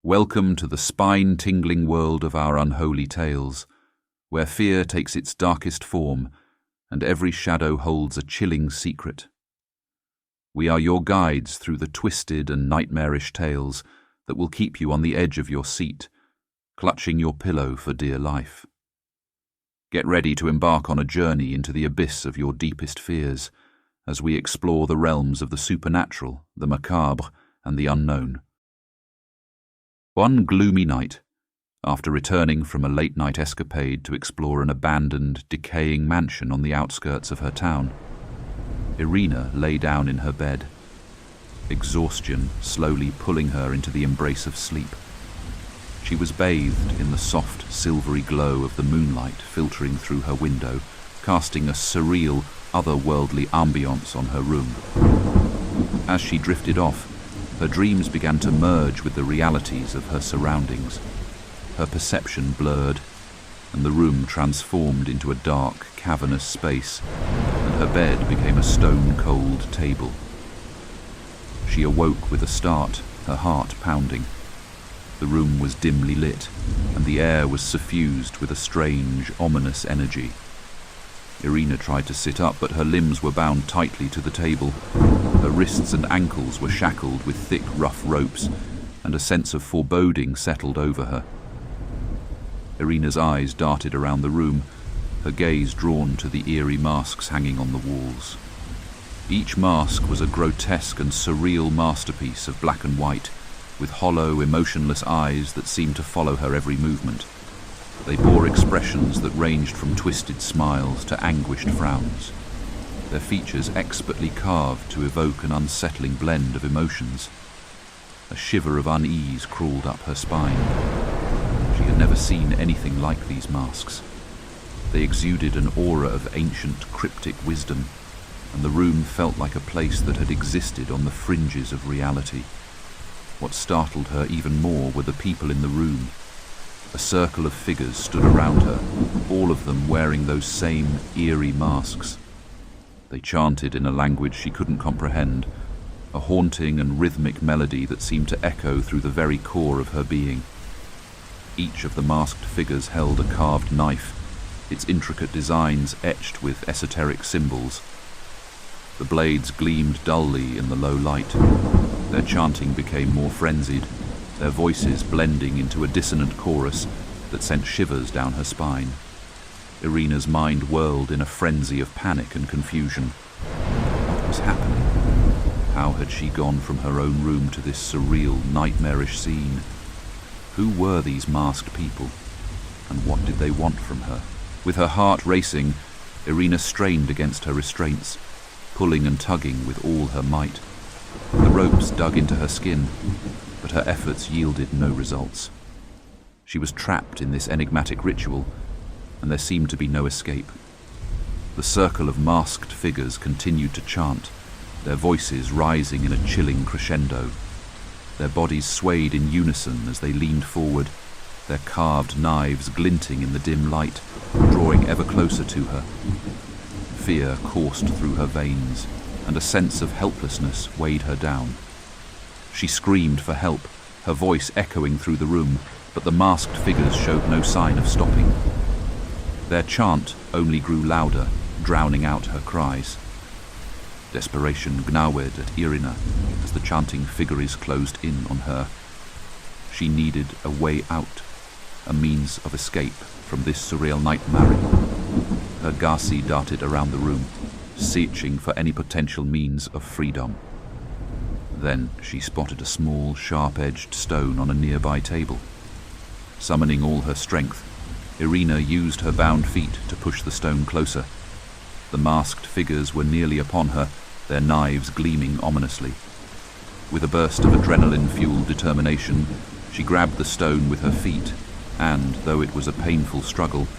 Welcome to the spine-tingling world of our unholy tales, where fear takes its darkest form and every shadow holds a chilling secret. We are your guides through the twisted and nightmarish tales that will keep you on the edge of your seat, clutching your pillow for dear life. Get ready to embark on a journey into the abyss of your deepest fears as we explore the realms of the supernatural, the macabre, and the unknown. One gloomy night, after returning from a late-night escapade to explore an abandoned, decaying mansion on the outskirts of her town, Irina lay down in her bed, exhaustion slowly pulling her into the embrace of sleep. She was bathed in the soft, silvery glow of the moonlight filtering through her window, casting a surreal, otherworldly ambience on her room. As she drifted off, her dreams began to merge with the realities of her surroundings. Her perception blurred, and the room transformed into a dark, cavernous space, and her bed became a stone-cold table. She awoke with a start, her heart pounding. The room was dimly lit, and the air was suffused with a strange, ominous energy. Irina tried to sit up, but her limbs were bound tightly to the table. Her wrists and ankles were shackled with thick, rough ropes, and a sense of foreboding settled over her. Irina's eyes darted around the room, her gaze drawn to the eerie masks hanging on the walls. Each mask was a grotesque and surreal masterpiece of black and white, with hollow, emotionless eyes that seemed to follow her every movement. They bore expressions that ranged from twisted smiles to anguished frowns, their features expertly carved to evoke an unsettling blend of emotions. A shiver of unease crawled up her spine. She had never seen anything like these masks. They exuded an aura of ancient, cryptic wisdom, and the room felt like a place that had existed on the fringes of reality. What startled her even more were the people in the room. A circle of figures stood around her, all of them wearing those same eerie masks. They chanted in a language she couldn't comprehend, a haunting and rhythmic melody that seemed to echo through the very core of her being. Each of the masked figures held a carved knife, its intricate designs etched with esoteric symbols. The blades gleamed dully in the low light. Their chanting became more frenzied, their voices blending into a dissonant chorus that sent shivers down her spine. Irina's mind whirled in a frenzy of panic and confusion. What was happening? How had she gone from her own room to this surreal, nightmarish scene? Who were these masked people, and what did they want from her? With her heart racing, Irina strained against her restraints, pulling and tugging with all her might. The ropes dug into her skin, but her efforts yielded no results. She was trapped in this enigmatic ritual, and there seemed to be no escape. The circle of masked figures continued to chant, their voices rising in a chilling crescendo. Their bodies swayed in unison as they leaned forward, their carved knives glinting in the dim light, drawing ever closer to her. Fear coursed through her veins, and a sense of helplessness weighed her down. She screamed for help, her voice echoing through the room, but the masked figures showed no sign of stopping. Their chant only grew louder, drowning out her cries. Desperation gnawed at Irina as the chanting figures closed in on her. She needed a way out, a means of escape from this surreal nightmare. Her gaze darted around the room, searching for any potential means of freedom. Then she spotted a small, sharp-edged stone on a nearby table. Summoning all her strength, Irina used her bound feet to push the stone closer. The masked figures were nearly upon her, their knives gleaming ominously. With a burst of adrenaline-fueled determination, she grabbed the stone with her feet and, though it was a painful struggle,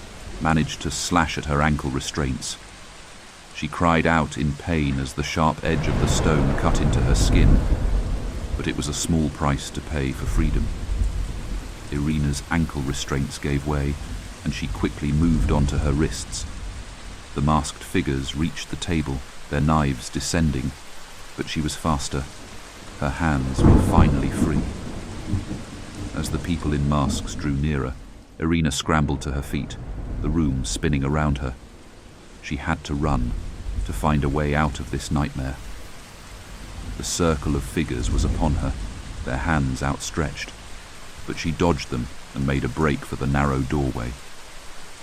managed to slash at her ankle restraints. She cried out in pain as the sharp edge of the stone cut into her skin, but it was a small price to pay for freedom. Irina's ankle restraints gave way, and she quickly moved onto her wrists. The masked figures reached the table, their knives descending, but she was faster. Her hands were finally free. As the people in masks drew nearer, Irina scrambled to her feet, the room spinning around her. She had to run, to find a way out of this nightmare. The circle of figures was upon her, their hands outstretched, but she dodged them and made a break for the narrow doorway.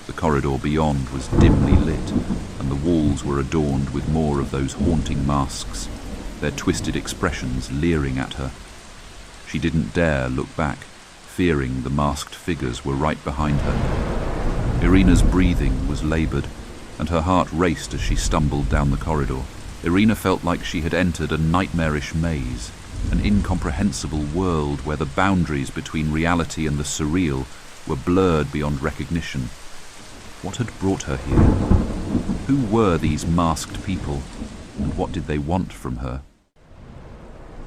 The corridor beyond was dimly lit, and the walls were adorned with more of those haunting masks, their twisted expressions leering at her. She didn't dare look back, fearing the masked figures were right behind her. Irina's breathing was labored, and her heart raced as she stumbled down the corridor. Irina felt like she had entered a nightmarish maze, an incomprehensible world where the boundaries between reality and the surreal were blurred beyond recognition. What had brought her here? Who were these masked people, and what did they want from her?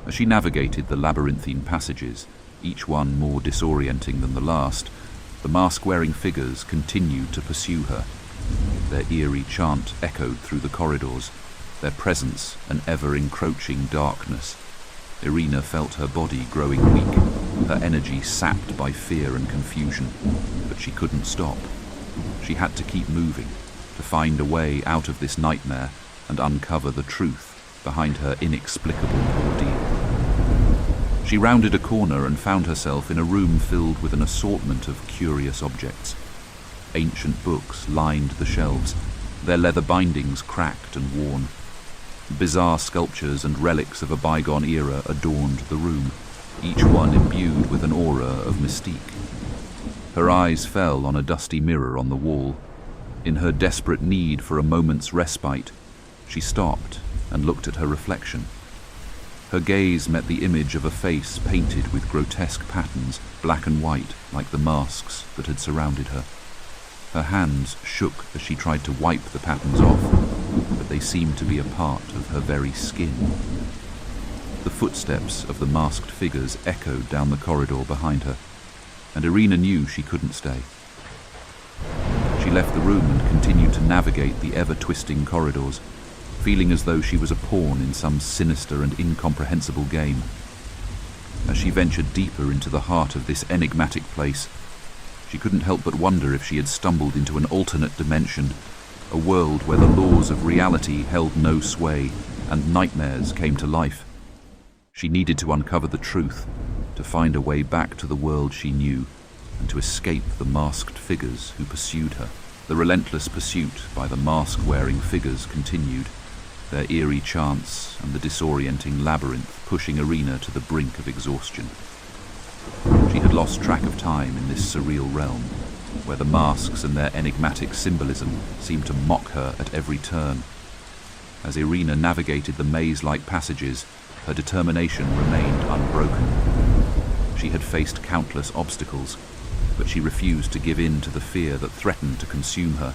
As she navigated the labyrinthine passages, each one more disorienting than the last, the mask-wearing figures continued to pursue her. Their eerie chant echoed through the corridors, their presence an ever-encroaching darkness. Irina felt her body growing weak, her energy sapped by fear and confusion, but she couldn't stop. She had to keep moving, to find a way out of this nightmare and uncover the truth behind her inexplicable ordeal. She rounded a corner and found herself in a room filled with an assortment of curious objects. Ancient books lined the shelves, their leather bindings cracked and worn. Bizarre sculptures and relics of a bygone era adorned the room, each one imbued with an aura of mystique. Her eyes fell on a dusty mirror on the wall. In her desperate need for a moment's respite, she stopped and looked at her reflection. Her gaze met the image of a face painted with grotesque patterns, black and white, like the masks that had surrounded her. Her hands shook as she tried to wipe the patterns off, but they seemed to be a part of her very skin. The footsteps of the masked figures echoed down the corridor behind her, and Irina knew she couldn't stay. She left the room and continued to navigate the ever-twisting corridors, feeling as though she was a pawn in some sinister and incomprehensible game. As she ventured deeper into the heart of this enigmatic place, she couldn't help but wonder if she had stumbled into an alternate dimension, a world where the laws of reality held no sway and nightmares came to life. She needed to uncover the truth, to find a way back to the world she knew, and to escape the masked figures who pursued her. The relentless pursuit by the mask-wearing figures continued, their eerie chants and the disorienting labyrinth pushing Irina to the brink of exhaustion. She had lost track of time in this surreal realm, where the masks and their enigmatic symbolism seemed to mock her at every turn. As Irina navigated the maze-like passages, her determination remained unbroken. She had faced countless obstacles, but she refused to give in to the fear that threatened to consume her.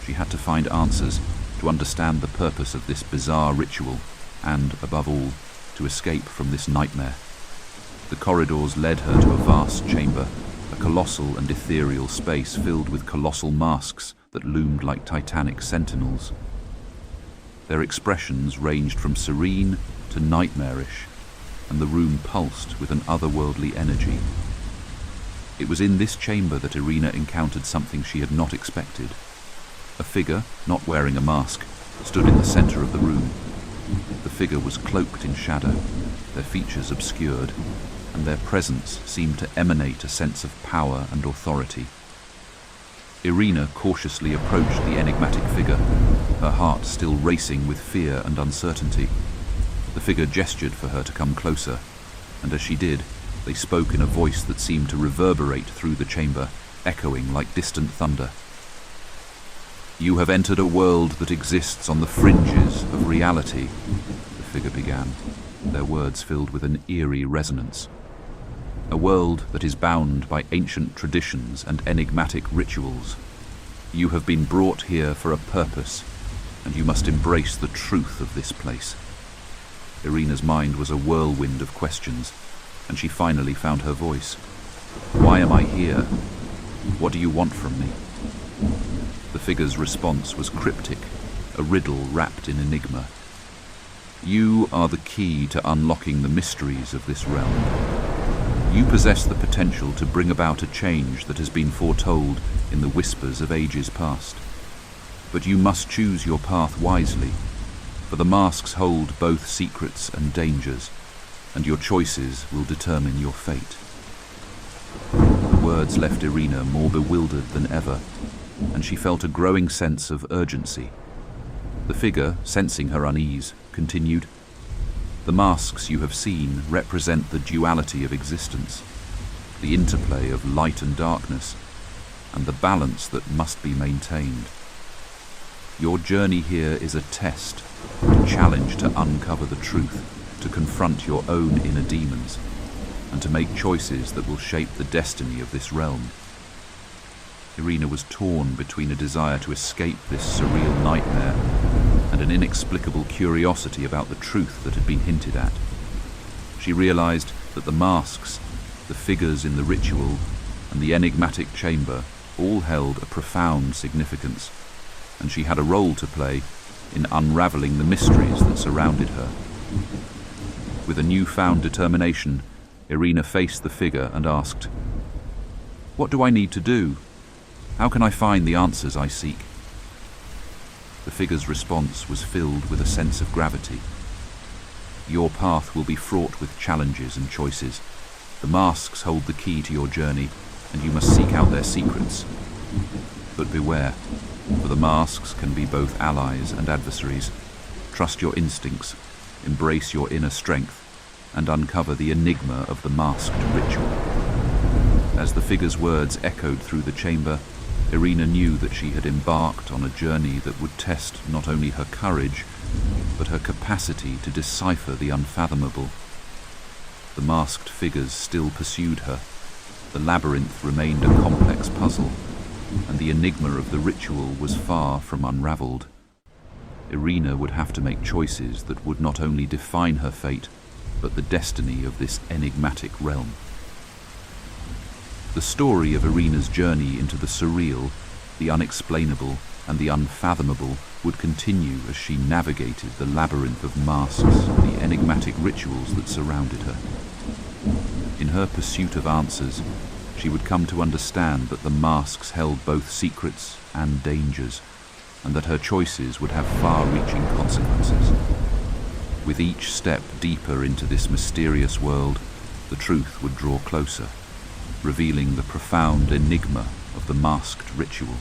She had to find answers, to understand the purpose of this bizarre ritual, and, above all, to escape from this nightmare. The corridors led her to a vast chamber, a colossal and ethereal space filled with colossal masks that loomed like titanic sentinels. Their expressions ranged from serene to nightmarish, and the room pulsed with an otherworldly energy. It was in this chamber that Irina encountered something she had not expected. A figure, not wearing a mask, stood in the center of the room. The figure was cloaked in shadow, their features obscured, and their presence seemed to emanate a sense of power and authority. Irina cautiously approached the enigmatic figure, her heart still racing with fear and uncertainty. The figure gestured for her to come closer, and as she did, they spoke in a voice that seemed to reverberate through the chamber, echoing like distant thunder. "You have entered a world that exists on the fringes of reality," the figure began, their words filled with an eerie resonance. "A world that is bound by ancient traditions and enigmatic rituals. You have been brought here for a purpose, and you must embrace the truth of this place." Irina's mind was a whirlwind of questions, and she finally found her voice. "Why am I here? What do you want from me?" The figure's response was cryptic, a riddle wrapped in enigma. "You are the key to unlocking the mysteries of this realm. You possess the potential to bring about a change that has been foretold in the whispers of ages past. But you must choose your path wisely, for the masks hold both secrets and dangers, and your choices will determine your fate. The words left Irina more bewildered than ever, and she felt a growing sense of urgency. The figure, sensing her unease, continued, "The masks you have seen represent the duality of existence, the interplay of light and darkness, and the balance that must be maintained. Your journey here is a test, a challenge to uncover the truth, to confront your own inner demons, and to make choices that will shape the destiny of this realm." Irina was torn between a desire to escape this surreal nightmare and an inexplicable curiosity about the truth that had been hinted at. She realized that the masks, the figures in the ritual, and the enigmatic chamber all held a profound significance, and she had a role to play in unraveling the mysteries that surrounded her. With a newfound determination, Irina faced the figure and asked, "What do I need to do? How can I find the answers I seek?" The figure's response was filled with a sense of gravity. "Your path will be fraught with challenges and choices. The masks hold the key to your journey, and you must seek out their secrets. But beware, for the masks can be both allies and adversaries. Trust your instincts, embrace your inner strength, and uncover the enigma of the masked ritual." As the figure's words echoed through the chamber, Irina knew that she had embarked on a journey that would test not only her courage, but her capacity to decipher the unfathomable. The masked figures still pursued her. The labyrinth remained a complex puzzle, and the enigma of the ritual was far from unraveled. Irina would have to make choices that would not only define her fate, but the destiny of this enigmatic realm. The story of Irina's journey into the surreal, the unexplainable, and the unfathomable would continue as she navigated the labyrinth of masks, the enigmatic rituals that surrounded her. In her pursuit of answers, she would come to understand that the masks held both secrets and dangers, and that her choices would have far-reaching consequences. With each step deeper into this mysterious world, the truth would draw closer, revealing the profound enigma of the masked ritual.